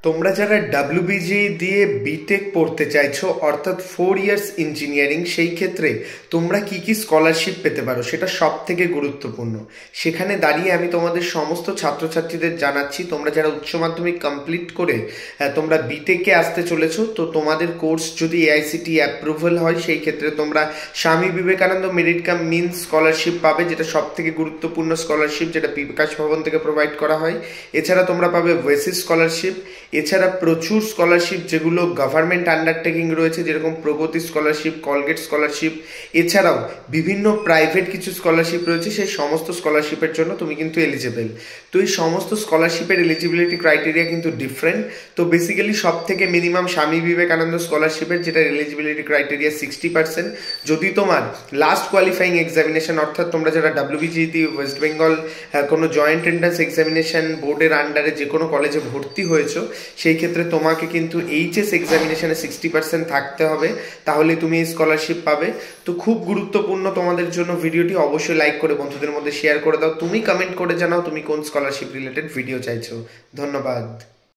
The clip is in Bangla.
তোমরা যারা ডাব্লিউবিজি দিয়ে বিটেক পড়তে চাইছো অর্থাৎ 4 ইয়ার্স ইঞ্জিনিয়ারিং, সেই ক্ষেত্রে তোমরা কি কি স্কলারশিপ পেতে পারো সেটা সব থেকে গুরুত্বপূর্ণ। সেখানে দাঁড়িয়ে আমি তোমাদের সমস্ত ছাত্রছাত্রীদের জানাচ্ছি, তোমরা যারা উচ্চ মাধ্যমিক কমপ্লিট করে তোমরা বিটেকে আসতে চলেছো, তো তোমাদের কোর্স যদি এআইসিটি অ্যাপ্রুভাল হয় সেই ক্ষেত্রে তোমরা Swami Vivekananda merit cum means scholarship পাবে, যেটা সব থেকে গুরুত্বপূর্ণ স্কলারশিপ, যেটা বিকাশ ভবন থেকে প্রোভাইড করা হয়। এছাড়া তোমরা পাবে ওয়েসিস স্কলারশিপ। এছাড়া প্রচুর স্কলারশিপ যেগুলো গভর্নমেন্ট আন্ডারটেকিং রয়েছে, যেরকম প্রগতি স্কলারশিপ, কলগেট স্কলারশিপ। এছাড়াও বিভিন্ন প্রাইভেট কিছু স্কলারশিপ রয়েছে, সেই সমস্ত স্কলারশিপের জন্য তুমি কিন্তু এলিজিবল। তো এই সমস্ত স্কলারশিপের এলিজিবিলিটি ক্রাইটেরিয়া কিন্তু ডিফারেন্ট। তো বেসিক্যালি সব থেকে মিনিমাম স্বামী বিবেকানন্দ স্কলারশিপের যেটা এলিজিবিলিটি ক্রাইটেরিয়া 60%। যদি তোমার লাস্ট কোয়ালিফাইং এক্সামিনেশন, অর্থাৎ তোমরা যারা ডাব্লিউবিজিটি ওয়েস্ট বেঙ্গল কোনো জয়েন্ট এন্ট্রান্স এক্সামিনেশন বোর্ডের আন্ডারে যে কোনো কলেজে ভর্তি হয়েছো, সেই ক্ষেত্রে তোমাকে কিন্তু এইচএস এক্সামিনেশনে 60% থাকতে হবে, তাহলে তুমি এই স্কলারশিপ পাবে। তো খুব গুরুত্বপূর্ণ তোমাদের জন্য ভিডিওটি, অবশ্যই লাইক করে বন্ধুদের মধ্যে শেয়ার করে দাও। তুমি কমেন্ট করে জানাও তুমি কোন স্কলারশিপ রিলেটেড ভিডিও চাইছো। ধন্যবাদ।